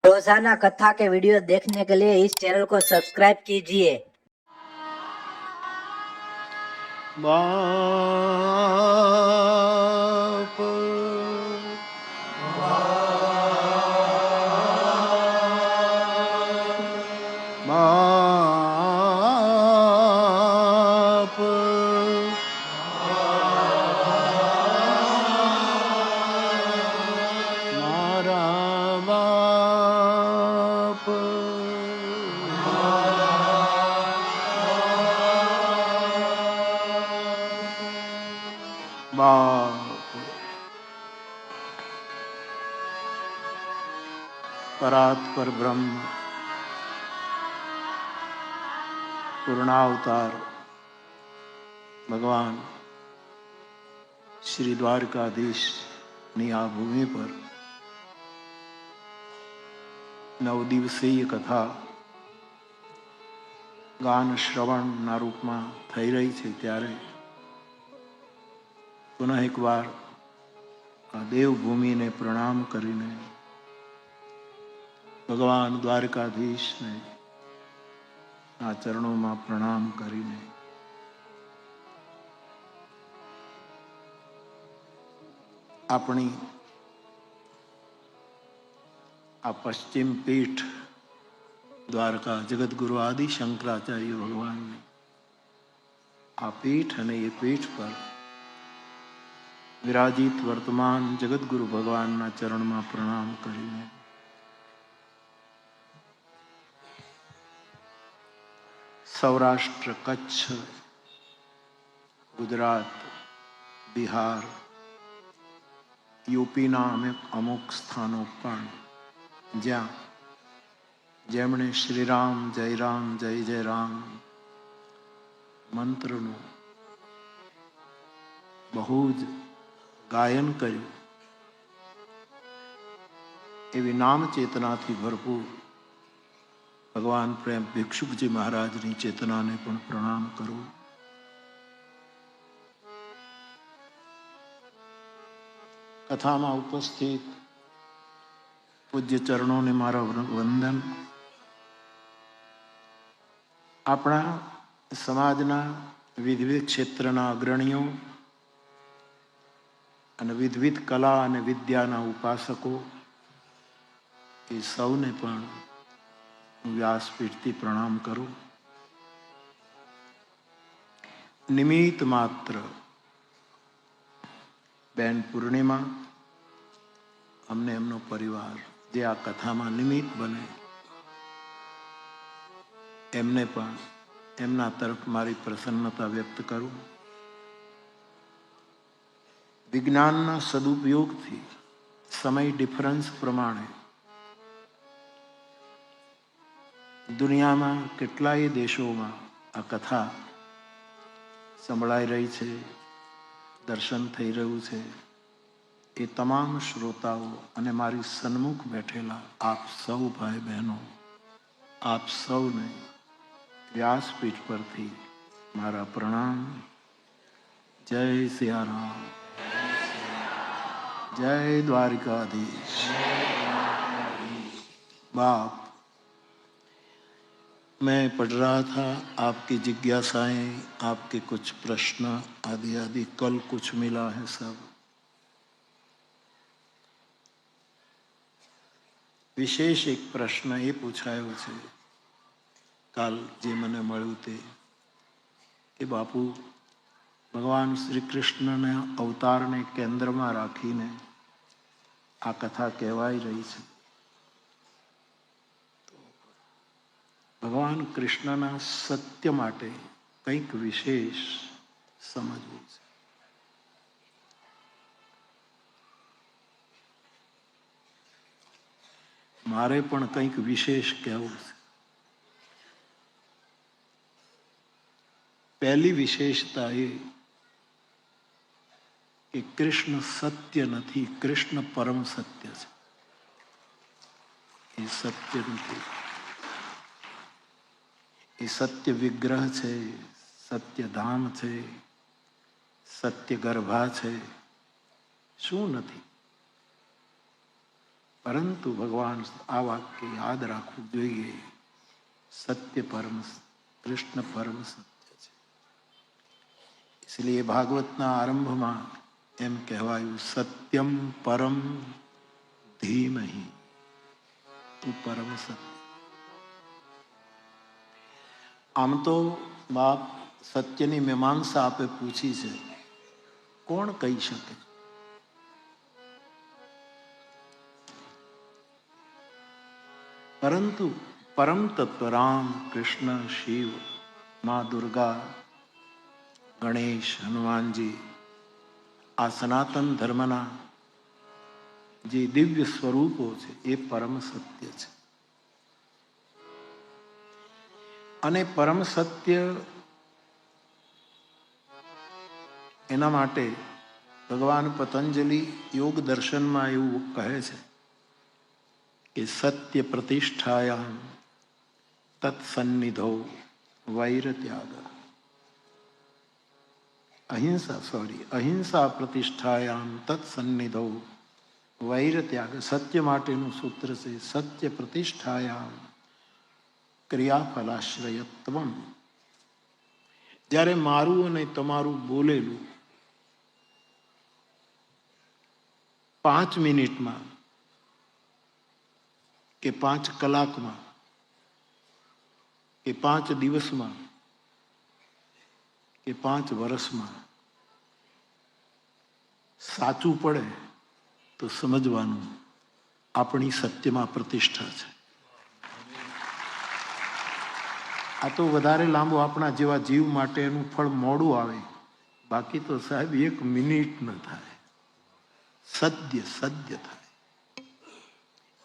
रोजाना कथा के वीडियो देखने के लिए इस चैनल को सब्सक्राइब कीजिए। बाप बाप मारा बाप बाप परात्पर ब्रह्म पूर्णावतार भगवान श्री द्वारकाधीश ની આ ભૂમિ પર 9 દિવસીય કથા ગાન શ્રવણના રૂપમાં થઈ રહી છે ત્યારે પુનઃ એકવાર આ દેવભૂમિને પ્રણામ કરીને ભગવાન દ્વારકાધીશને આ ચરણોમાં પ્રણામ કરીને આપણી આ પશ્ચિમ પીઠ દ્વારકા જગતગુરુ આદિ શંકરાચાર્ય ભગવાનની આ પીઠ અને એ પીઠ પર વિરાજિત વર્તમાન જગતગુરુ ભગવાનના ચરણમાં પ્રણામ કરીને સૌરાષ્ટ્ર, કચ્છ, ગુજરાત, બિહાર, યુપીના અમુક સ્થાનો પણ જ્યાં જેમણે શ્રીરામ જય રામ જય જય રામ મંત્રનું બહુ જ ગાયન કર્યું એવી નામ ચેતનાથી ભરપૂર ભગવાન પ્રેમ ભિક્ષુકજી મહારાજની ચેતનાને પણ પ્રણામ કરું. કથામાં ઉપસ્થિત પૂજ્ય ચરણોને મારા વંદન. આપણા સમાજના વિવિધ ક્ષેત્રના અગ્રણીઓ અને વિવિધ કલા અને વિદ્યાના ઉપાસકો એ સૌને પણ હું વ્યાસપીઠથી પ્રણામ કરું. નિમિત્ત માત્ર બેન પૂર્ણિમા અમને એમનો પરિવાર જે આ કથામાં નિમિત્ત બને એમને પણ એમના તરફ મારી પ્રસન્નતા વ્યક્ત કરું. વિજ્ઞાનના સદુપયોગથી સમય ડિફરન્સ પ્રમાણે દુનિયામાં કેટલાય દેશોમાં આ કથા સંભળાઈ રહી છે, દર્શન થઈ રહ્યું છે. એ તમામ શ્રોતાઓ અને મારી સન્મુખ બેઠેલા આપ સૌ ભાઈ બહેનો, આપ સૌને વ્યાસપીઠ પરથી મારા પ્રણામ. જય સિયારામ, जय द्वारिकाधीश. बाप, मैं पढ़ रहा था आपकी जिज्ञासाएं, आपके कुछ प्रश्न आदि आदि कल कुछ मिला है सब. विशेष एक प्रश्न ये पूछायो છે કાલ જે મને મળ્યું તે કે બાપુ ભગવાન શ્રી કૃષ્ણના અવતારને કેન્દ્રમાં રાખીને આ કથા કહેવાઈ રહી છે. ભગવાન કૃષ્ણના સત્ય માટે કંઈક વિશેષ સમજવું છે. મારે પણ કંઈક વિશેષ કહેવું છે. પહેલી વિશેષતા એ કે કૃષ્ણ સત્ય નથી, કૃષ્ણ પરમ સત્ય છે. એ સત્ય નથી, એ સત્ય વિગ્રહ છે, સત્ય ધામ છે, સત્ય ગર્ભા છે. શું નથી? પરંતુ ભગવાન આ વાક્ય યાદ રાખવું જોઈએ, સત્ય પરમ, કૃષ્ણ પરમ સત્ય છે. इसलिए ભાગવતના આરંભમાં એમ કહેવાયું, સત્યમ પરમ ધીમહિ, તું પરમ સત્ય. આમ તો બાપ સત્યની મીમાંસા આપે પૂછી છે, કોણ કહી શકે? પરંતુ પરમ તત્વ રામ, કૃષ્ણ, શિવ, મા દુર્ગા, ગણેશ, હનુમાનજી, આ સનાતન ધર્મના જે દિવ્ય સ્વરૂપો છે એ પરમ સત્ય છે. અને પરમ સત્ય એના માટે ભગવાન પતંજલિ યોગ દર્શનમાં એવું કહે છે કે સત્ય પ્રતિષ્ઠાયામ તત્સન્નિધો વૈર ત્યાગ, અહિંસા પ્રતિષ્ઠાયામ તત્સન્નિધો વૈર ત્યાગ. સત્ય માટેનું સૂત્ર છે સત્ય પ્રતિષ્ઠાયામ ક્રિયાફલાશ્રયત્વમ. જ્યારે મારું અને તમારું બોલેલું 5 મિનિટમાં કે 5 કલાકમાં કે 5 દિવસમાં કે 5 વર્ષમાં સાચું પડે તો સમજવાનું આપણી સત્યમાં પ્રતિષ્ઠા છે. આ તો વધારે લાંબુ આપણા જેવા જીવ માટે એનું ફળ મોડું આવે, બાકી તો સાહેબ 1 મિનિટ ન થાય, સદ્ય થાય.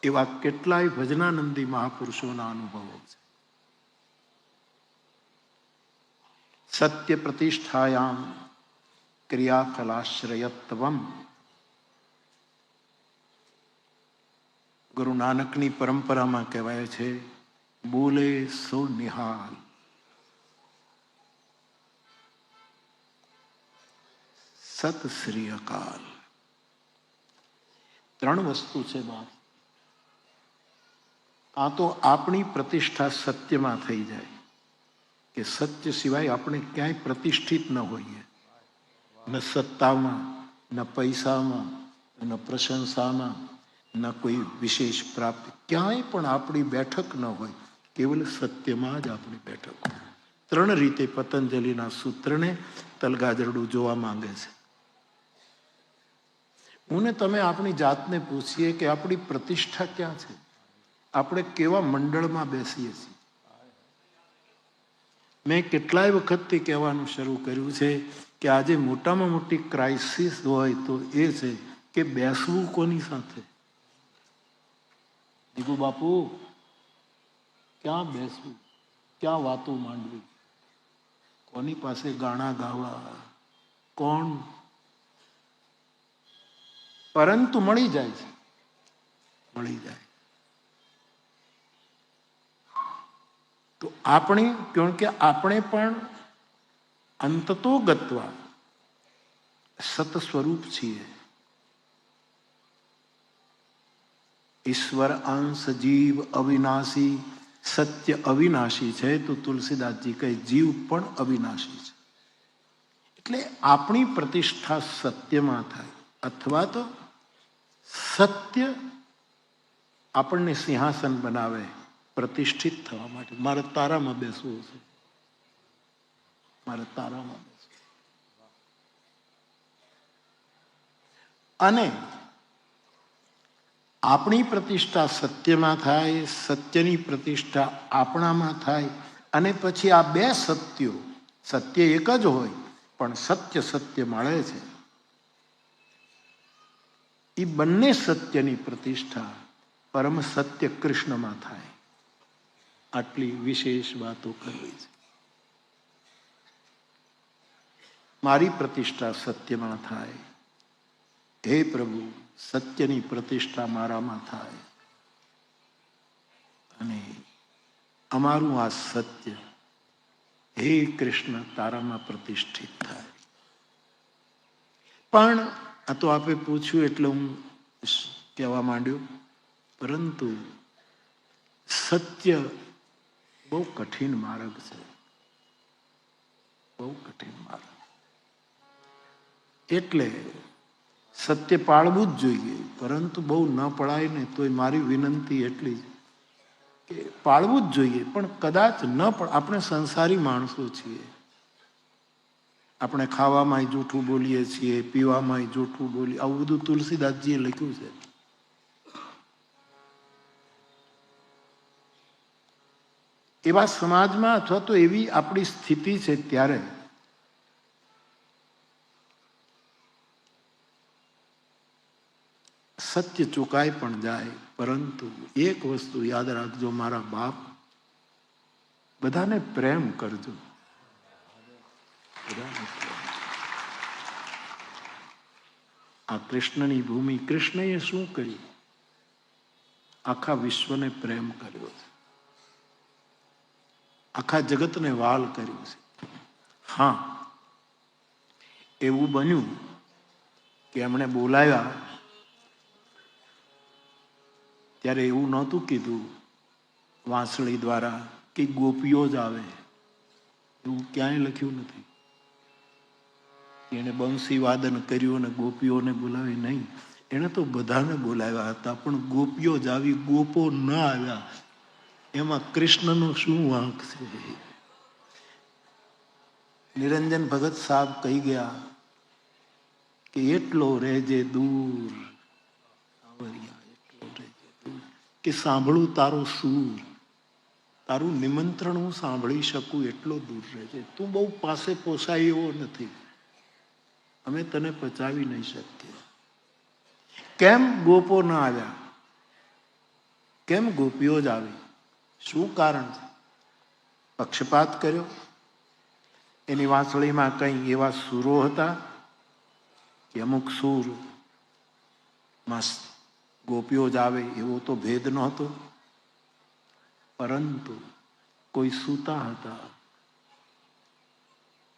એવા કેટલાય ભજનાનંદી મહાપુરુષોના અનુભવો છે. સત્ય પ્રતિષ્ઠાયામ ક્રિયાફલાશ્રયત્વમ. ગુરુ નાનકની પરંપરામાં કહેવાય છે, બોલે સો નિહાલ. સત શ્રી અકાલ. 3 વસ્તુ છે બાપ. આ તો આપણી પ્રતિષ્ઠા સત્યમાં થઈ જાય કે સત્ય સિવાય આપણે ક્યાંય પ્રતિષ્ઠિત ન હોઈએ, ન સત્તામાં, ન પૈસામાં, ન પ્રશંસામાં, ન કોઈ વિશેષ પ્રાપ્તિ, ક્યાંય પણ આપણી બેઠક ન હોય, કેવલ સત્યમાં જ આપણી બેઠક હોય. 3 રીતે પતંજલિના સૂત્રને તલગાજરડું જોવા માંગે છે. હું ને તમે આપણી જાતને પૂછીએ કે આપણી પ્રતિષ્ઠા ક્યાં છે, આપણે કેવા મંડળમાં બેસીએ છીએ. મેં કેટલાય વખતથી કહેવાનું શરૂ કર્યું છે કે આજે મોટામાં મોટી ક્રાઇસિસ હોય તો એ છે કે બેસવું કોની સાથે. દીકુ બાપુ, ક્યાં બેસવું, ક્યાં વાતો માંડવી, કોની પાસે ગાણા ગાવા, કોણ? પરંતુ મળી જાય છે, મળી જાય. તો આપણે પણ અંતતો ગત્વા સત સ્વરૂપ છીએ. ઈશ્વર અંશ જીવ અવિનાશી, સત્ય અવિનાશી છે તો તુલસીદાસજી કહે જીવ પણ અવિનાશી છે. એટલે આપણી પ્રતિષ્ઠા સત્યમાં થાય, અથવા તો સત્ય આપણને સિંહાસન બનાવે પ્રતિષ્ઠિત થવા માટે. મારે તારામાં બેસવું છે, મારે તારામાં બેસવું. અને આપણી પ્રતિષ્ઠા સત્યમાં થાય, સત્યની પ્રતિષ્ઠા આપણામાં થાય, અને પછી આ 2 સત્યો, સત્ય એક જ હોય પણ સત્ય મળે છે, એ બંને સત્યની પ્રતિષ્ઠા પરમ સત્ય કૃષ્ણમાં થાય. આટલી વિશેષ વાતો કરવી છે. મારી પ્રતિષ્ઠા સત્યમાં થાય. હે પ્રભુ, સત્યની પ્રતિષ્ઠા મારામાં થાય અને અમારું આ સત્ય હે કૃષ્ણ તારામાં પ્રતિષ્ઠિત થાય. પણ આ તો આપે પૂછ્યું એટલે હું કહેવા માંડ્યો પરંતુ સત્ય બહુ કઠિન માર્ગ છે, બહુ કઠિન માર્ગ. એટલે સત્ય પાળવું જ જોઈએ, પરંતુ બહુ ન પડાય ને. તોય મારી વિનંતી એટલી કે પાળવું જ જોઈએ, પણ કદાચ ન પણ. આપણે સંસારી માણસો છીએ, આપણે ખાવામાં જૂઠું બોલીએ છીએ, પીવામાં જૂઠું બોલીએ. આવું બધું તુલસીદાસજીએ લખ્યું છે. એવા સમાજમાં અથવા તો એવી આપણી સ્થિતિ છે, ત્યારે સત્ય ચુકાઈ પણ જાય. પરંતુ એક વસ્તુ યાદ રાખજો મારા બાપ, બધાને પ્રેમ કરજો. આ કૃષ્ણની ભૂમિ, કૃષ્ણએ શું કર્યું? આખા વિશ્વને પ્રેમ કર્યો છે, આખા જગતને વાલ કર્યું છે. હા, એવું બન્યું કે એમણે બોલાવ્યા ત્યારે એવું નહોતું કીધું વાંસળી દ્વારા કે ગોપીઓ જ આવે. એવું ક્યાંય લખ્યું નથી. એને બંસી વાદન કર્યું અને ગોપીઓને બોલાવી નહીં. એને તો બધાને બોલાવ્યા હતા, પણ ગોપીઓ જ આવી, ગોપો ન આવ્યા. એમાં કૃષ્ણનો શું વાંક છે? નિરંજન ભગત સાહેબ કહી ગયા કે એટલો રહેજે દૂર, કે સાંભળું તારો સૂર, તારું નિમંત્રણ હું સાંભળી શકું એટલો દૂર રહેજે. તું બહુ પાસે પોસાય એવો નથી, અમે તને પચાવી નહીં શકીએ. કેમ ગોપો ના આવ્યા? કેમ ગોપીઓ જ આવી? શું કારણ છે? પક્ષપાત કર્યો? એની વાંસળીમાં કંઈ એવા સૂરો હતા કે અમુક સૂર માં ગોપીઓ જ આવે એવો તો ભેદ નહોતો. પરંતુ કોઈ સૂતા હતા,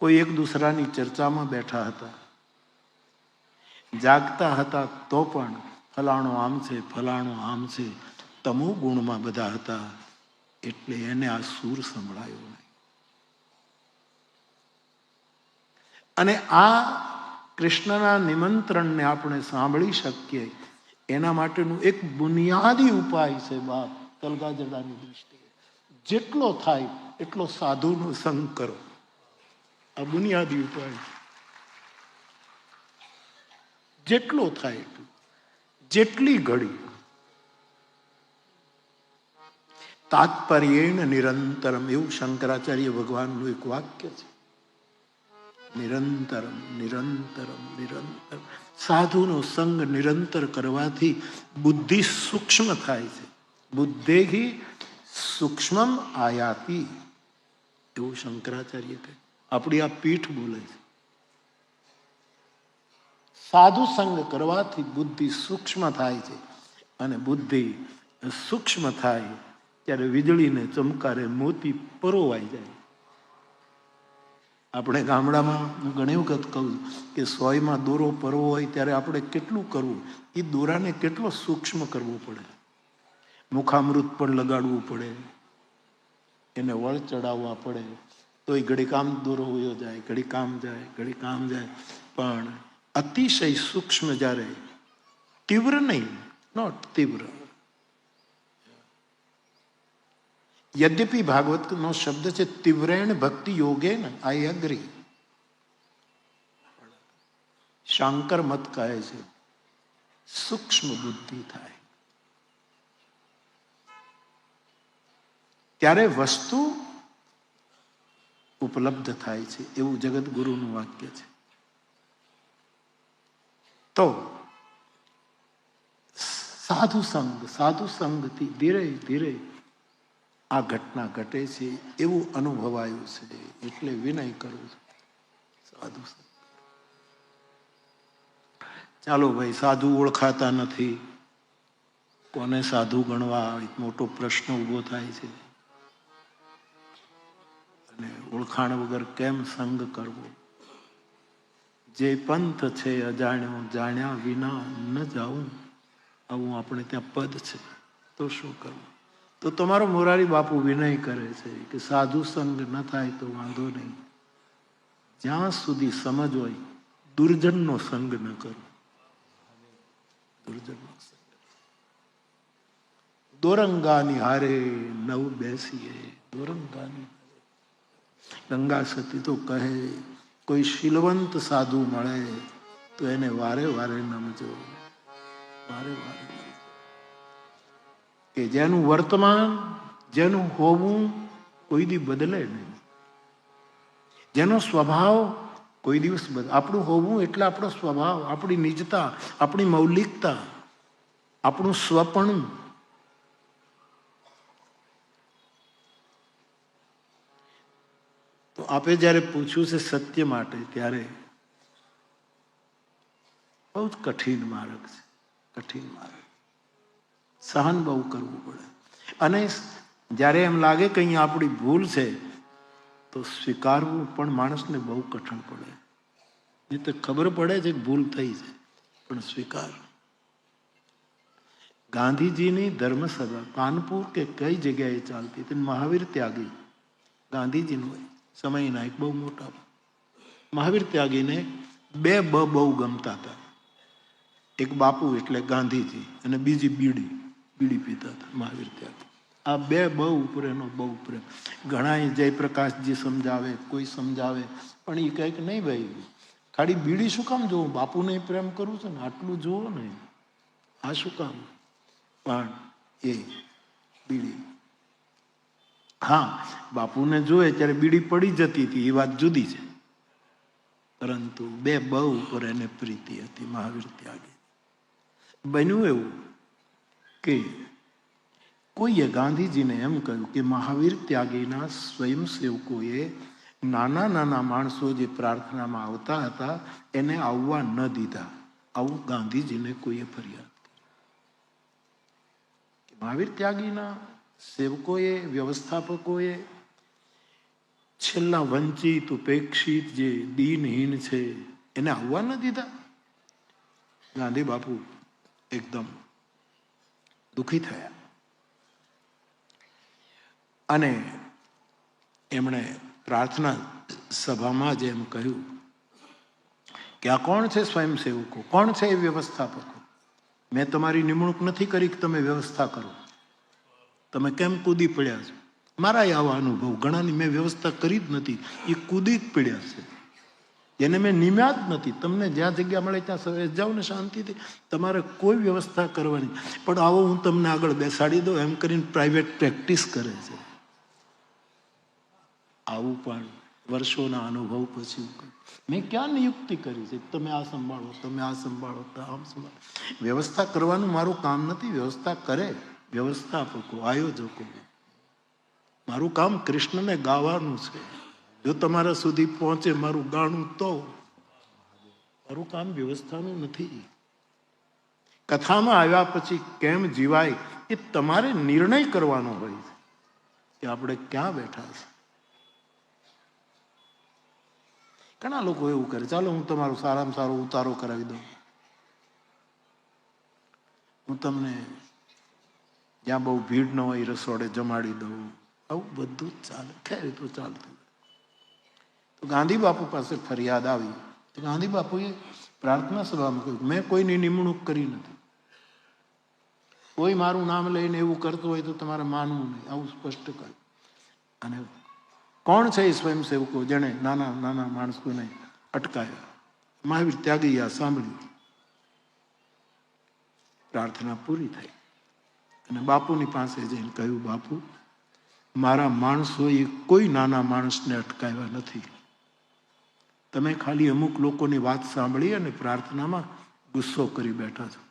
કોઈ એક દૂસરાની ચર્ચામાં બેઠા હતા, જાગતા હતા તો પણ ફલાણો આમ છે, ફલાણો આમ છે, તમો ગુણમાં બધા હતા. એટલે એને આ સૂર સંભળાયો નહીં. અને આ કૃષ્ણના નિમંત્રણને આપણે સાંભળી શકીએ એના માટેનું એક બુનિયાદી ઉપાય છે બાપ, તલગાજરડાની દૃષ્ટિએ. જેટલો થાય એટલો સાધુનો સંગ કરો. આ બુનિયાદી ઉપાય. જેટલો થાય એટલું, જેટલી ઘડી. તાત્પર્યેણ નિરંતરમ, એવું શંકરાચાર્ય ભગવાનનું એક વાક્ય છે. નિરંતરમ નિરંતરમ નિરંતર. સાધુનો સંગ નિરંતર કરવાથી બુદ્ધિ સૂક્ષ્મ થાય છે. બુદ્ધેહી સૂક્ષ્મમ આયાતિ, એવું શંકરાચાર્ય કહે. આપણી આ પીઠ બોલે છે. સાધુ સંગ કરવાથી બુદ્ધિ સૂક્ષ્મ થાય છે, અને બુદ્ધિ સૂક્ષ્મ થાય ત્યારે વીજળીને ચમકારે મોતી પરોવાઈ જાય. આપણે ગામડામાં હું ઘણી વખત કહું કે સોયમાં દોરો પરવો હોય ત્યારે આપણે કેટલું કરવું, એ દોરાને કેટલો સૂક્ષ્મ કરવો પડે. મુખામૃત પણ લગાડવું પડે, એને વળ ચડાવવા પડે, તો એ ઘડી કામ દોરો હોયો જાય, ઘડી કામ જાય, ઘડી કામ જાય. પણ અતિશય સૂક્ષ્મ જ્યારે, તીવ્ર નહીં, નોટ તીવ્ર. યદ્યપિ ભાગવતનો શબ્દ છે તીવ્રેણ ભક્તિ યોગેન, આઈ અગ્રી. શંકર મત કહે છે સૂક્ષ્મ બુદ્ધિ થાય ત્યારે વસ્તુ ઉપલબ્ધ થાય છે, એવું જગતગુરુનું વાક્ય છે. તો સાધુ સંગથી ધીરે ધીરે આ ઘટના ઘટે છે, એવું અનુભવાયું છે. એટલે વિનય કરું છું, સાધુ સંગ. ચાલો ભાઈ, સાધુ ઓળખાતા નથી, કોને સાધુ ગણવા, મોટો પ્રશ્ન ઉભો થાય છે. અને ઓળખાણ વગર કેમ સંગ કરવો? જે પંથ છે અજાણ્યો, જાણ્યા વિના ન જાઉં, આવું આપણે ત્યાં પદ છે. તો શું કરવું? તો તમારો મોરારી બાપુ વિનય કરે છે કે સાધુ સંગ ન થાય તો વાંધો નહીં, જ્યાં સુધી સમજ હોય દુર્જનનો સંગ ન કરો. દુર્જનનો સંગ. દોરંગાની હારે નવ બેસીએ. દોરંગાની ગંગા સતી તો કહે કોઈ શીલવંત સાધુ મળે તો એને વારે વારે નમજો. વારે વારે કે જેનું વર્તમાન, જેનું હોવું કોઈ દી બદલે નહીં, જેનો સ્વભાવ કોઈ દિવસ બદલે. આપણું હોવું એટલે આપણો સ્વભાવ, આપણી નિજતા, આપણી મૌલિકતા, આપણું સ્વપણું. તો આપે જ્યારે પૂછ્યું છે સત્ય માટે, ત્યારે બહુ જ કઠિન માર્ગ છે. કઠિન માર્ગ, સહન બહુ કરવું પડે. અને જ્યારે એમ લાગે કે અહીંયા આપણી ભૂલ છે તો સ્વીકારવું પણ માણસને બહુ કઠણ પડે. એ તો ખબર પડે છે કે ભૂલ થઈ છે, પણ સ્વીકાર. ગાંધીજીની ધર્મસભા કાનપુર કે કઈ જગ્યાએ ચાલતી હતી. મહાવીર ત્યાગી ગાંધીજીનું સમયના એક બહુ મોટા મહાવીર ત્યાગીને બે બહુ ગમતા હતા. એક બાપુ એટલે ગાંધીજી, અને બીજી બીડી પીતા હતા મહાવીર ત્યાગી. આ બે બહુ ઉપર એનો બહુ પ્રેમ. ઘણા જયપ્રકાશજી સમજાવે, કોઈ સમજાવે, પણ એ કહે કે નહીં ભાઈ, ખાલી બીડી શું કામ જોવું? બાપુને પ્રેમ કરવું છે ને, આટલું જોવો ને, આ શું કામ? પણ એ બીડી, હા, બાપુને જોયે ત્યારે બીડી પડી જતી હતી, એ વાત જુદી છે, પરંતુ બે બહુ ઉપર એને પ્રીતિ હતી મહાવીર ત્યાગી. બન્યું એવું કે કોઈએ ગાંધીજીને એમ કહ્યું કે મહાવીર ત્યાગીના સ્વયંસેવકોએ નાના નાના માણસો જે પ્રાર્થનામાં આવતા હતા એને આવવા ન દીધા. આવું ગાંધીજીને કોઈએ ફરિયાદ કરી. મહાવીર ત્યાગીના સેવકોએ, વ્યવસ્થાપકોએ છેલ્લા વંચિત, ઉપેક્ષિત, જે દીનહીન છે એને આવવા ન દીધા. ગાંધી બાપુ એકદમ દુઃખી થયા અને એમણે પ્રાર્થના સભામાં જ એમ કહ્યું કે આ કોણ છે સ્વયંસેવકો, કોણ છે એ વ્યવસ્થાપકો? મેં તમારી નિમણૂક નથી કરી કે તમે વ્યવસ્થા કરો. તમે કેમ કૂદી પડ્યા છો? મારા આવા અનુભવ ઘણાની મેં વ્યવસ્થા કરી જ નથી, એ કૂદી જ પડ્યા છે. જેને મેં નિમ્યા જ નથી. તમને જ્યાં જગ્યા મળે ત્યાં સવારે જાઓ ને શાંતિથી, તમારે કોઈ વ્યવસ્થા કરવાની. પણ આવો હું તમને આગળ બેસાડી દઉં એમ કરીને પ્રાઇવેટ પ્રેક્ટિસ કરે છે. આવું પણ વર્ષોના અનુભવ પછી મેં ક્યાં નિયુક્તિ કરી છે? તમે આ સંભાળો, તમે આ સંભાળો, આમ સંભાળો. વ્યવસ્થા કરવાનું મારું કામ નથી. વ્યવસ્થા કરે વ્યવસ્થાપકો, આયોજકો. મારું કામ કૃષ્ણને ગાવાનું છે. જો તમારા સુધી પહોંચે મારું ગાણું તો મારું કામ વ્યવસ્થાનું નથી. કથામાં આવ્યા પછી કેમ જીવાય એ તમારે નિર્ણય કરવાનો હોય છે કે આપણે ક્યાં બેઠા છે. ઘણા લોકો એવું કરે, ચાલો હું તમારો સારામાં સારો ઉતારો કરાવી દઉં, હું તમને જ્યાં બહુ ભીડ ન હોય રસોડે જમાડી દઉં. આવું બધું જ ચાલે. ખેર તો ચાલતું. તો ગાંધી બાપુ પાસે ફરિયાદ આવી. તો ગાંધી બાપુએ પ્રાર્થના સભામાં કહ્યું, મેં કોઈની નિમણૂક કરી નથી. કોઈ મારું નામ લઈને એવું કરતું હોય તો તમારે માનવું નહીં. આવું સ્પષ્ટ કહ્યું. અને કોણ છે એ સ્વયંસેવકો જેણે નાના નાના માણસોને અટકાયા? મહાવીર ત્યાગી આ સાંભળ્યું. પ્રાર્થના પૂરી થઈ અને બાપુની પાસે જઈને કહ્યું, બાપુ, મારા માણસોએ કોઈ નાના માણસને અટકાવ્યા નથી. તમે ખાલી અમુક લોકોની વાત સાંભળી અને પ્રાર્થનામાં ગુસ્સો કરી બેઠા છો.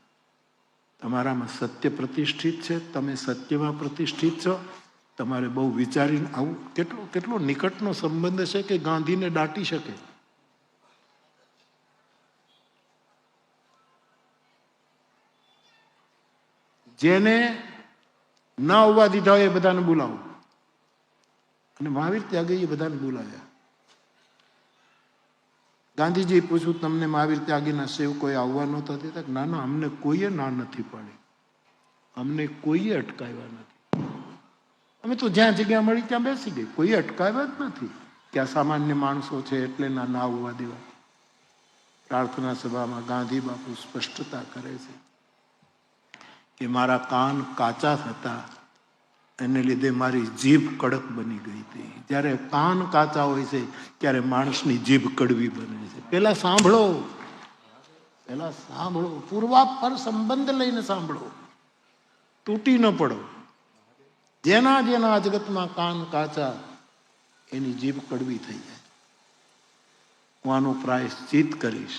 તમારામાં સત્ય પ્રતિષ્ઠિત છે, તમે સત્યમાં પ્રતિષ્ઠિત છો. તમારે બહુ વિચારીને આવું. કેટલો નિકટનો સંબંધ છે કે ગાંધીને દાટી શકે. જેને ન આવવા દીધા હોય એ બધાને બોલાવો. અને મહાવીર ત્યાગી એ બધાને બોલાવ્યા. ગાંધીજી પૂછ્યું, તમને મહાવીર ત્યાગીના સેવકોએ આવવા નહોતા દેતા? ના ના, અમને કોઈએ ના નથી પાડી. અમને કોઈએ અટકાવ્યા નથી. અમે તો જ્યાં જગ્યા મળી ત્યાં બેસી ગઈ, કોઈ અટકાવ્યા જ નથી કે આ સામાન્ય માણસો છે એટલે ના આવવા દેવા. પ્રાર્થના સભામાં ગાંધી બાપુ સ્પષ્ટતા કરે છે કે મારા કાન કાચા હતા, એને લીધે મારી જીભ કડક બની ગઈ હતી. જ્યારે કાન કાચા હોય છે ત્યારે માણસની જીભ કડવી બને છે. પેલા સાંભળો, પૂર્વાપર સંબંધ લઈને સાંભળો, તૂટી ન પડો. જેના જેના જગતમાં કાન કાચા એની જીભ કડવી થઈ જાય. હું આનો પ્રાયશ્ચિત કરીશ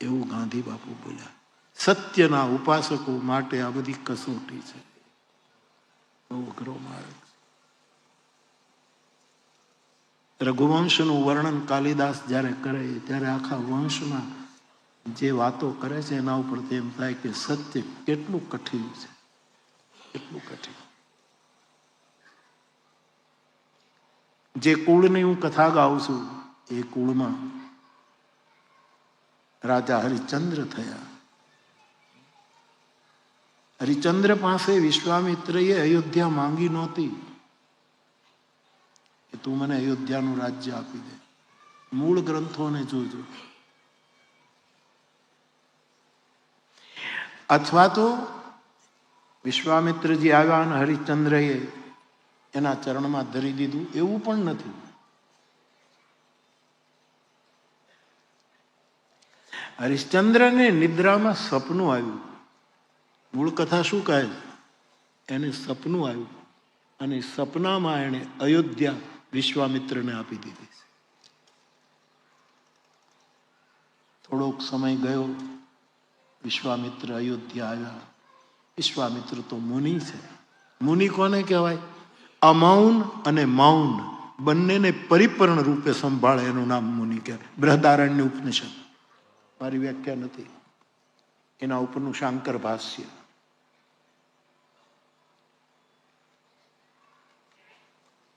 એવું ગાંધી બાપુ બોલ્યા. સત્યના ઉપાસકો માટે આ બધી કસોટી છે, બહુ અઘરો માર્ગ. રઘુવંશનું વર્ણન કાલિદાસ જ્યારે કરે ત્યારે આખા વંશમાં જે વાતો કરે છે એના ઉપર એમ થાય કે સત્ય કેટલું કઠિન છે, કેટલું કઠિન. જે કુળની હું કથા ગાઉં છું એ કુળમાં રાજા હરિચંદ્ર થયા. હરિચંદ્ર પાસે વિશ્વામિત્રએ અયોધ્યા માંગી નહોતી કે તું મને અયોધ્યાનું રાજ્ય આપી દે. મૂળ ગ્રંથોને જોજો. અથવા તો વિશ્વામિત્રજી આવ્યા અને હરિચંદ્રએ એના ચરણમાં ધરી દીધું, એવું પણ નથી. હરિશ્ચંદ્રને નિદ્રામાં સપનું આવ્યું. મૂળ કથા શું કહે છે? એને સપનું આવ્યું અને સપનામાં એણે અયોધ્યા વિશ્વામિત્રને આપી દીધી. થોડોક સમય ગયો, વિશ્વામિત્ર અયોધ્યા આવ્યા. વિશ્વામિત્ર તો મુનિ છે. મુનિ કોને કહેવાય? અમાઉન અને મૌન બંનેને પરિપૂર્ણ રૂપે સંભાળે એનું નામ મુનિ કહેવાય. બૃહદારણ્ય ઉપનિષદ, મારી વ્યાખ્યા નથી, એના ઉપરનું શાંકર ભાષ્ય.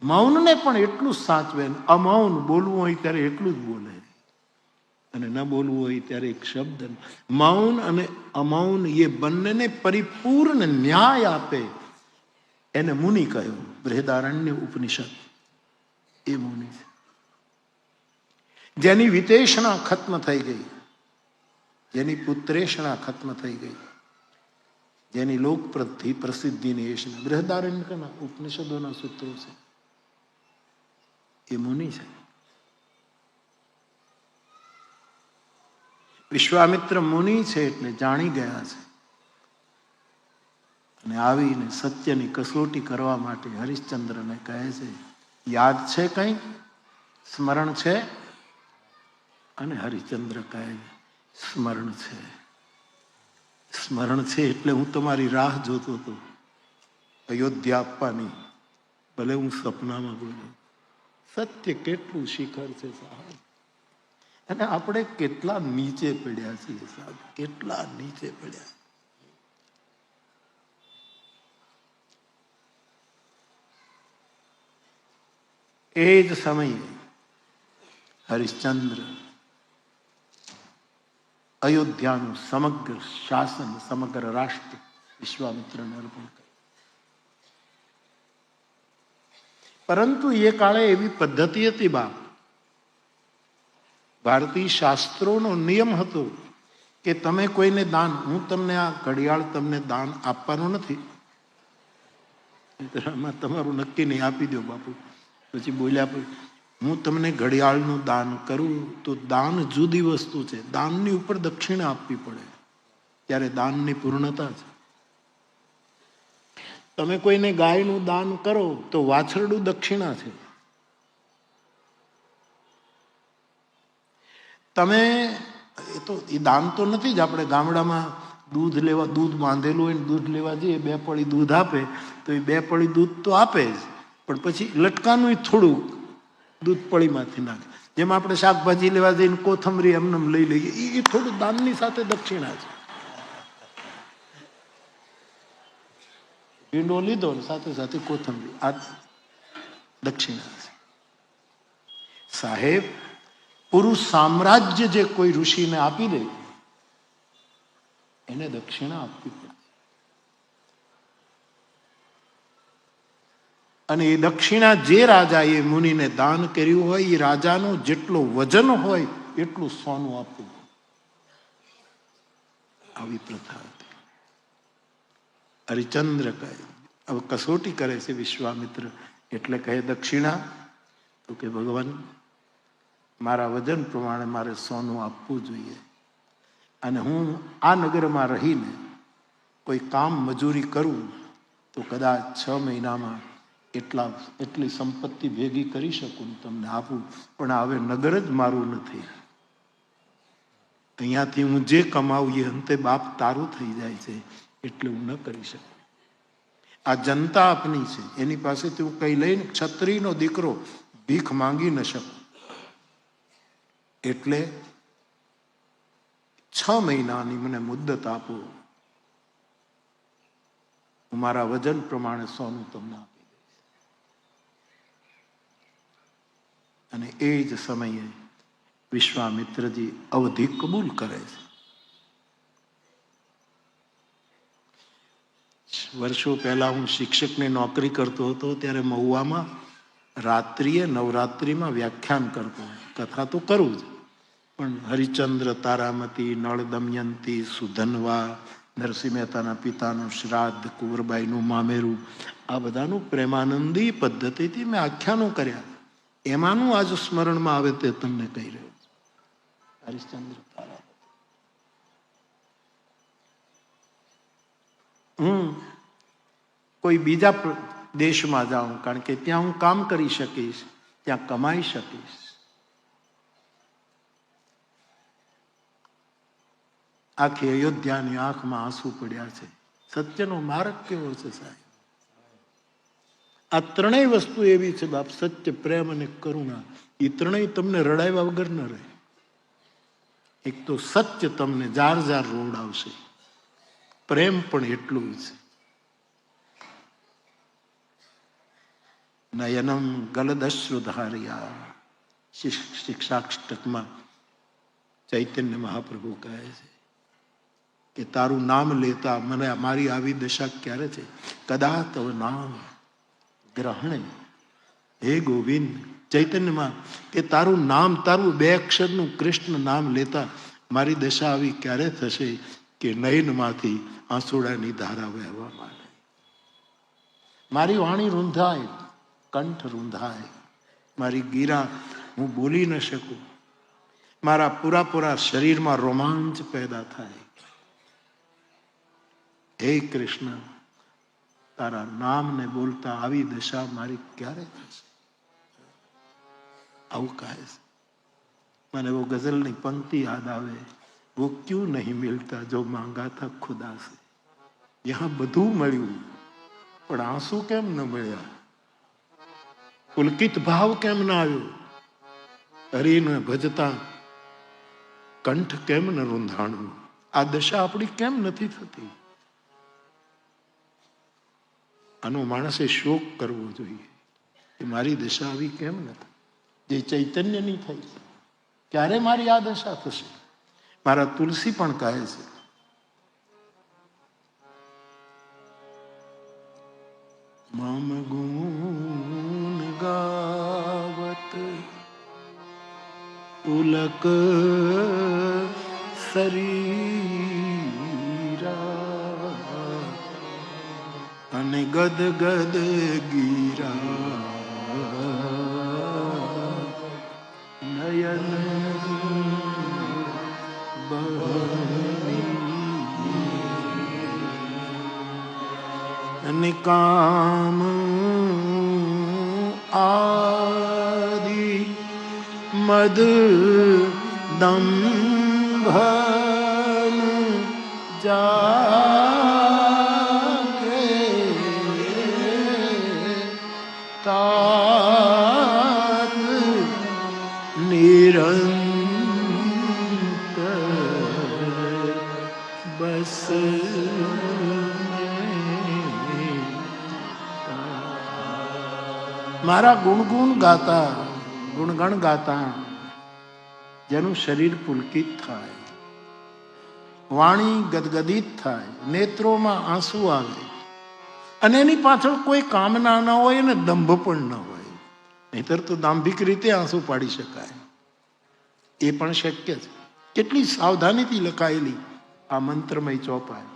મૌનને પણ એટલું જ સાચવે. અમાઉન બોલવું હોય ત્યારે એટલું જ બોલે અને ન બોલવું હોય ત્યારે એક શબ્દ. મૌન અને અમાઉન એ બંનેને પરિપૂર્ણ ન્યાય આપે એને મુનિ કહ્યું. બૃહદારણ્ય ઉપનિષદ એ મુનિ છે. જેની વિતેષણા ખત્મ થઈ ગઈ, જેની પુત્રેષણા ખત્મ થઈ ગઈ, જેની લોક પ્રસિદ્ધિની એષણા બૃહદારણ્યના ઉપનિષદોના સૂત્રો છે, એ મુનિ છે. વિશ્વામિત્ર મુનિ છે એટલે જાણી ગયા છે અને આવીને સત્યની કસોટી કરવા માટે હરિશ્ચંદ્રને કહે છે, યાદ છે કઈ? સ્મરણ છે? અને હરિશ્ચંદ્ર કહે, સ્મરણ છે. સ્મરણ છે એટલે હું તમારી રાહ જોતો હતો અયોધ્યા આપવાની, ભલે હું સપનામાં બોલ્યો. સત્ય કેટલું શિખર છે સાહેબ, અને આપણે કેટલા નીચે પડ્યા છીએ સાહેબ, કેટલા નીચે પડ્યા. એ જ સમયે હરિશ્ચંદ્ર અયોધ્યાનું સમગ્ર શાસન, સમગ્ર રાષ્ટ્ર વિશ્વામિત્રને અર્પણ કર્યું. પરંતુ એ કાળે એવી પદ્ધતિ હતી બાપ, ભારતીય શાસ્ત્રોનો નિયમ હતો કે તમે કોઈને દાન, હું તમને આ ઘડિયાળ તમને દાન આપવાનું નથી, આમાં તમારું નક્કી નહીં, આપી દો બાપુ. પછી બોલ્યા, હું તમને ઘડિયાળનું દાન કરું તો દાન જુદી વસ્તુ છે, દાનની ઉપર દક્ષિણા આપવી પડે, ત્યારે દાનની પૂર્ણતા છે. તમે કોઈને ગાયનું દાન કરો તો વાછરડું દક્ષિણા છે. તમે એ દાન તો નથી જ. આપણે ગામડામાં દૂધ લેવા, દૂધ બાંધેલું હોય ને દૂધ લેવા જઈએ, 2 પળી દૂધ આપે તો એ 2 પળી દૂધ તો આપે જ, પણ પછી લટકાનું થોડુંક દૂધ પળીમાંથી નાખે. જેમ આપણે શાકભાજી લેવા જઈને કોથમરી એમને લઈ લઈએ, એ થોડું દાનની સાથે દક્ષિણા છે. ભીંડો લીધો સાથે સાથે કોથમરી, આ દક્ષિણા છે. સાહેબ, પુરુષ સામ્રાજ્ય જે કોઈ ઋષિને આપી દે એને દક્ષિણા આપવી પડે. અને એ દક્ષિણા જે રાજાએ મુનિને દાન કર્યું હોય એ રાજાનું જેટલું વજન હોય એટલું સોનું આપવું. આવી પ્રથા હતી. હરિચંદ્ર કહે, હવે કસોટી કરે છે વિશ્વામિત્ર, એટલે કહે દક્ષિણા, તો કે ભગવાન મારા વજન પ્રમાણે મારે સોનું આપવું જોઈએ, અને હું આ નગરમાં રહીને કોઈ કામ મજૂરી કરું તો કદાચ 6 મહિનામાં એટલી સંપત્તિ ભેગી કરી શકું, તમને આપું, પણ હવે નગર જ મારું નથી. અહીંયાથી હું જે કમાવું એ અંતે બાપ તારું થઈ જાય છે, એટલે હું ન કરી શકું. આ જનતા આપની છે, એની પાસેથી હું કઈ લઈને ક્ષત્રિયનો દીકરો ભીખ માંગી ન શકું. એટલે 6 મહિનાની મને મુદ્દત આપો, હું મારા વજન પ્રમાણે સોનું તમને આપી દઈશ. અને એ જ સમયે વિશ્વામિત્રજી અવધિ કબૂલ કરે છે. વર્ષો પહેલા હું શિક્ષકની નોકરી કરતો હતો, ત્યારે મહુવામાં રાત્રિએ નવરાત્રિમાં વ્યાખ્યાન કરતો. કથા તો કરું જ, પણ હરિચંદ્ર, તારામતી, નળ દમયંતી, સુધનવા, નરસિંહ મહેતાના પિતાનું શ્રાદ્ધ, કુંવરબાઈનું મામેરું, આ બધાનું પ્રેમાનંદી પદ્ધતિથી મેં આખ્યાનો કર્યા. એમાંનું આજ સ્મરણમાં આવે તે તમને કહી રહ્યો છું. હરિશ્ચંદ્ર, તારામતી. હું કોઈ બીજા દેશમાં જાઉં, કારણ કે ત્યાં હું કામ કરી શકીશ, ત્યાં કમાઈ શકીશ. આખી અયોધ્યાની આંખમાં આંસુ પડ્યા છે. સત્યનો માર્ગ કેવો છે સાહેબ! આ ત્રણેય વસ્તુ એવી છે બાપ, સત્ય, પ્રેમ અને કરુણા. એ ત્રણેય તમને રડાવ્યા વગર ન રહે. એક તો સત્ય તમને જાર જાર રોવડાવશે, પ્રેમ પણ એટલું છે. નયનમ ગલદશ્રુધાર્યા, શિક્ષાષ્ટકમાં ચૈતન્ય મહાપ્રભુ કહે છે કે તારું નામ લેતા મને મારી આવી દશા ક્યારે છે? કદા તવ નામ ગ્રહણે હે ગોવિંદ. ચૈતન્યમાં કે તારું નામ, તારું 2 અક્ષરનું કૃષ્ણ નામ લેતા મારી દશા આવી ક્યારે થશે કે નયનમાંથી આંસુડાની ધારા વહેવા માંડે. મારી વાણી રૂંધાય, કંઠ રૂંધાય, મારી ગીરા હું બોલી ન શકું, મારા પૂરા શરીરમાં રોમાંચ પેદા થાય. હે કૃષ્ણ, તારા નામને બોલતા આવી દશા મારી ક્યારે થશે? આવું કહે છે. મને वो ગઝલની પંક્તિ યાદ આવે, वो क्यों नहीं मिलता जो मांगा था खुदा से. यहाँ બધું મળ્યું, પણ આંસુ કેમ ન મળ્યા? પુલકિત ભાવ કેમ ના આવ્યો? હરિને ભજતા કંઠ કેમ ન રૂંધાણું? આ દશા આપણી કેમ નથી થતી? આનો માણસે શોક કરવો જોઈએ કે મારી દશા આવી કેમ નથી, જે ચૈતન્યની થઈ. ક્યારે મારી આ દશા થશે? મારા તુલસી પણ કહે છે, મમ ગુણ ગાવત પુલક શરીરા અને ગદ ગદ ગીરા નયન અને કામ આદિ મદ દંભન જાગે તાત નિરંતર બસ. મારા ગુણગુણ ગાતા, ગુણગણ ગાતા જેનું શરીર પુલકિત થાય, વાણી ગદગદિત થાય, નેત્રોમાં આંસુ આવે, અને એની પાછળ કોઈ કામના ન હોય અને દંભ પણ ન હોય. નહીતર તો દાંભિક રીતે આંસુ પાડી શકાય, એ પણ શક્ય છે. કેટલી સાવધાનીથી લખાયેલી આ મંત્રમય ચોપાઈ.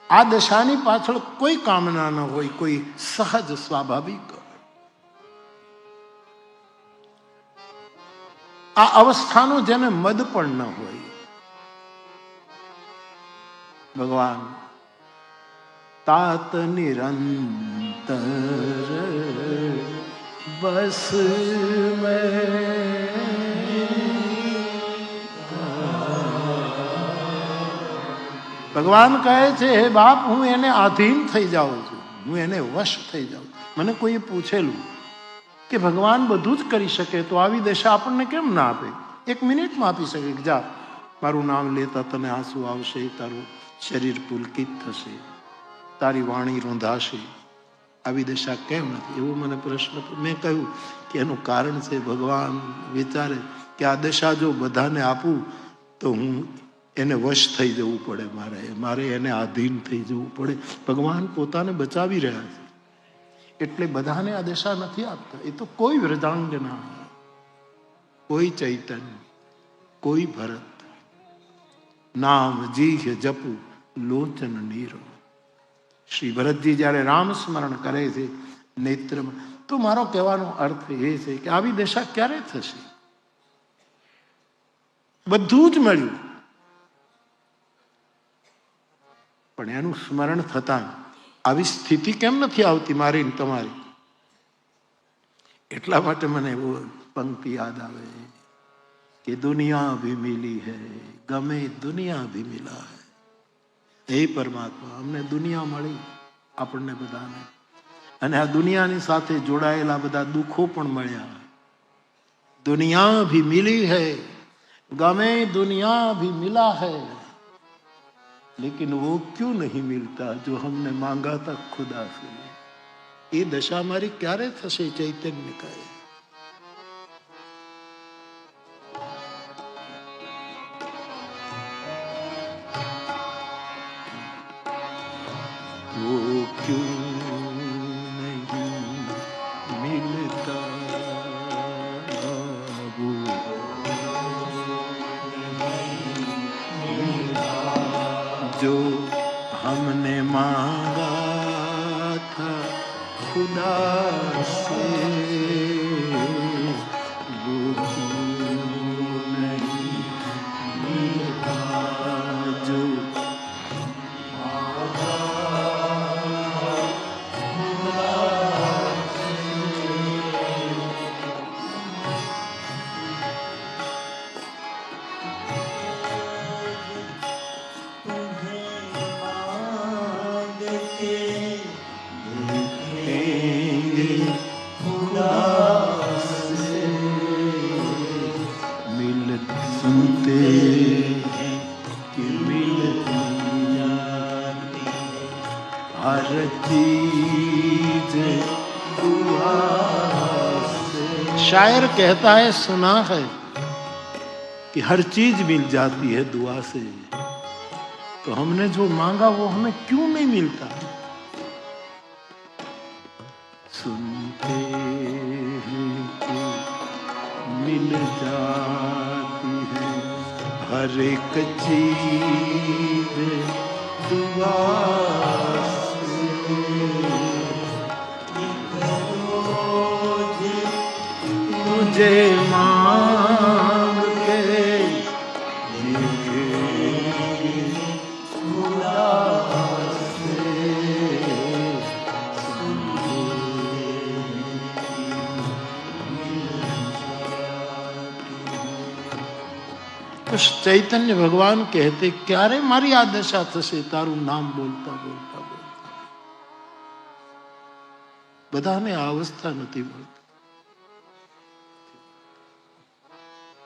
આ દશાની પાછળ કોઈ કામના ન હોય, કોઈ સહજ સ્વાભાવિક. આ અવસ્થાનો જેને મદ પણ ન હોય. ભગવાન तात निरंतर बस में ભગવાન કહે છે, હે બાપ, હું એને આધીન થઈ જાઉં છું, હું એને વશ થઈ જાઉં. મને કોઈએ પૂછેલું કે ભગવાન બધું જ કરી શકે તો આવી દશા આપણને કેમ ના આપે? 1 મિનિટમાં આપી શકે કે જા, મારું નામ લેતા તને આંસુ આવશે, તારું શરીર પુલકિત થશે, તારી વાણી રૂંધાશે. આવી દશા કેમ નથી? એવો મને પ્રશ્ન. મેં કહ્યું કે એનું કારણ છે, ભગવાન વિચારે કે આ દશા જો બધાને આપું તો હું એને વશ થઈ જવું પડે, મારે એને આધીન થઈ જવું પડે. ભગવાન પોતાને બચાવી રહ્યા છે એટલે બધાને આ દશા નથી આપતા. એ તો કોઈ વ્રજાંગના, કોઈ ચૈતન્ય, કોઈ ભરત, નામ જીહ જપુ લોચન નીરો. શ્રી ભરતજી જ્યારે રામ સ્મરણ કરે છે નેત્રમાં, તો મારો કહેવાનો અર્થ એ છે કે આવી દશા ક્યારે થશે? બધું જ મળ્યું પણ એનું સ્મરણ થતા આવી સ્થિતિ કેમ નથી આવતી મારી ને તમારી? એટલા માટે મને એવો પંક્તિ યાદ આવે કે દુનિયા ભી મિલી હૈ, ગમે દુનિયા ભી મિલા હૈ. હે પરમાત્મા, અમને દુનિયા મળી, આપણને બધાને, અને આ દુનિયાની સાથે જોડાયેલા બધા દુઃખો પણ મળ્યા. દુનિયા ભી મિલી હૈ, ગમે દુનિયા ભી મિલા હૈ, लेकिन वो क्यों नहीं मिलता जो हमने मांगा था खुदा से? ये दशा हमारी क्યારે થશે? ચૈતન્ય કહે. वो क्यों नहीं मिलता, वो जो हमने मांगा था खुदा से, वो क्यों नहीं मिला जो शायर कहता है, सुना है कि हर चीज मिल जाती है दुआ से, तो हमने जो मांगा वो हमें क्यों नहीं मिलता? सुनते हैं कि मिल जाती है हर एक चीज दुआ से, तुझे मांग के खुदा से तो चैतन्य भगवान कहते, क्यारे मारी आ दशा थશે તારું નામ બોલતા બોલતા બોલતા? બધાને આ અવસ્થા નથી મળતી,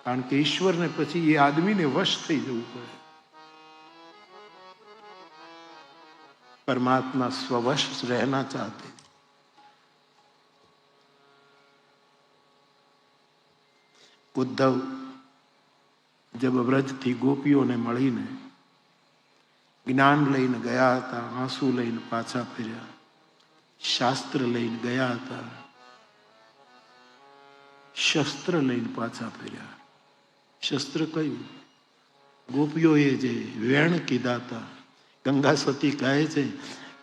કારણ કે ઈશ્વરને પછી એ આદમીને વશ થઈ જવું પડે. परमात्मा स्ववश रहना चाहते. उद्धव जब व्रज थी गोपियों ने મળીને જ્ઞાન લઈને ગયા હતા, આંસુ લઈને પાછા ફર્યા. શાસ્ત્ર લઈને ગયા હતા, શસ્ત્ર લઈને પાછા ફર્યા. શસ્ત્ર કયું? ગોપીઓએ જે વેણ કીધા હતા. ગંગા સતી કહે છે,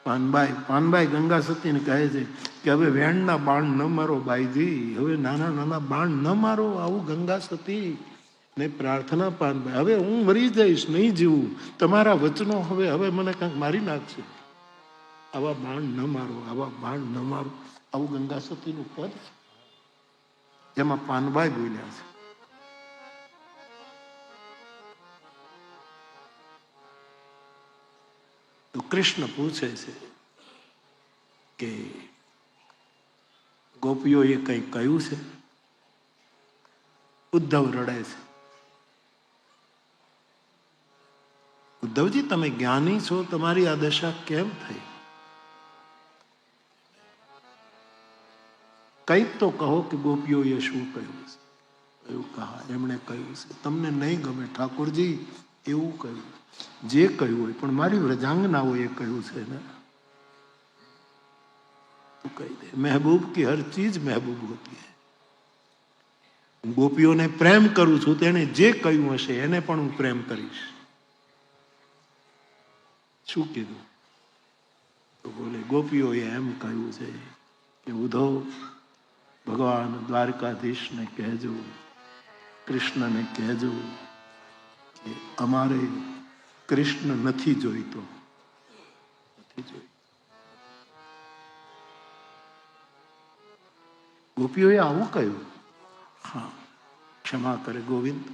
પાનબાઈ ગંગા સતીને કહે છે કે હવે વેણના બાણ ન મારો બાઈજી, હવે નાના નાના બાણ ન મારો. આવું ગંગા સતી ને પ્રાર્થના પાનબાઈ, હવે હું મરી જઈશ, નહીં જીવું, તમારા વચનો હવે મને કાંઈક મારી નાખશે. આવા બાણ ન મારો, આવા બાણ ન મારો. આવું ગંગા સતીનું પદ જેમાં પાનબાઈ બોલ્યા છે. તો કૃષ્ણ પૂછે છે કે ગોપીઓએ કંઈ કહ્યું છે? ઉદ્ધવ રડે છે. ઉદ્ધવજી, તમે જ્ઞાની છો, તમારી આ દશા કેમ થઈ? કંઈક તો કહો કે ગોપીઓએ શું કહ્યું છે. એવું કહા, એમણે કહ્યું છે, તમને નહીં ગમે ઠાકોરજી, એવું કહ્યું. જે કહ્યું હોય, પણ મારી વ્રજાંગનાઓએ કહ્યું છે ને, તું કહી દે. મહેબૂબ કી હર ચીજ મહેબૂબ હોતી હૈ. હું ગોપીઓને પ્રેમ કરું છું, તેને જે કહ્યું હશે એને પણ હું પ્રેમ કરીશ. શું કીધું? તો બોલે, ગોપીઓએ એમ કહ્યું છે કે ઉદ્ધવ, ભગવાન દ્વારકાધીશને કહેજો, કૃષ્ણને કહેજો કે અમારે કૃષ્ણ નથી જોઈતો, નથી જોઈતો. ગોપીઓએ આવું કહ્યું. હા, ક્ષમા કરે ગોવિંદ.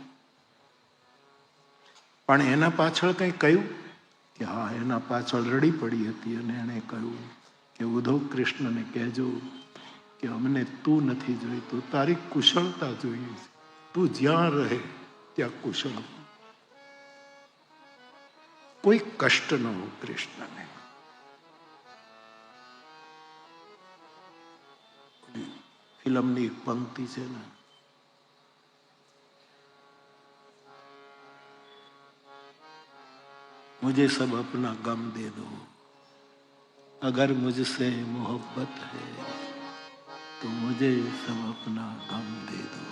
પણ એના પાછળ કંઈ કહ્યું કે હા, એના પાછળ રડી પડી હતી અને એણે કહ્યું કે ઉદ્ધવ, કૃષ્ણને કહેજો કે અમને તું નથી જોઈતું, તારી કુશળતા જોઈએ છે. તું જ્યાં રહે ત્યાં કુશળ, કોઈ કષ્ટ ન હો કૃષ્ણને. ફિલ્મની એક પંક્તિ છે ને, मुझे सब अपना गम दे दो, अगर मुझसे मोहब्बत है तो मुझे सब अपना गम दे दो.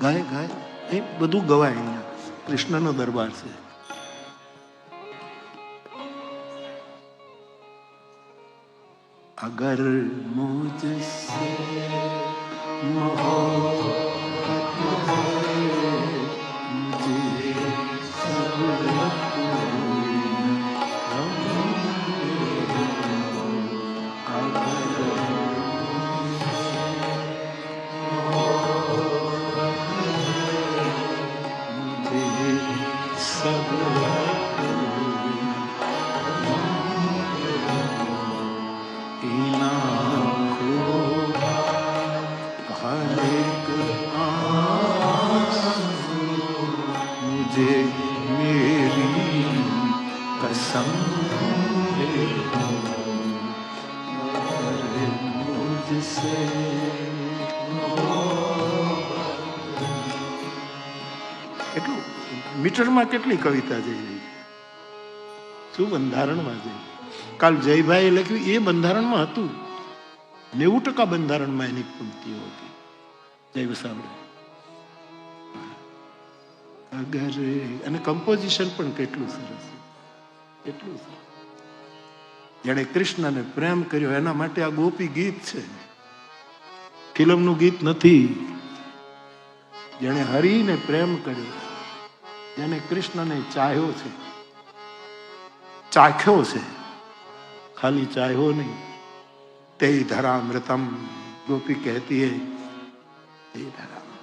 ગાય ગાય એ બધું ગવાય. અહીંયા કૃષ્ણનો દરબાર છે. અગર મુझसे એટલું મીટરમાં કેટલી કવિતા જઈ રહી, શું બંધારણમાં જઈ. કાલ જયભાઈએ લખ્યું એ બંધારણમાં હતું. 90% બંધારણમાં એની પંક્તિઓ હતી. જય વસાવડે. અગર, અને કમ્પોઝિશન પણ કેટલું સરસ, કેટલું સરસ. જેણે કૃષ્ણને પ્રેમ કર્યો એના માટે આ ગોપી ગીત છે, ફિલ્મનું ગીત નથી. જેણે હરિને પ્રેમ કર્યો, જેને કૃષ્ણને ચાહ્યો છે, ચાખ્યો છે, ખાલી ચાહ્યો નહીં. તે ધરામૃતમ, ગોપી કહેતી હૈ તે ધરામૃતમ.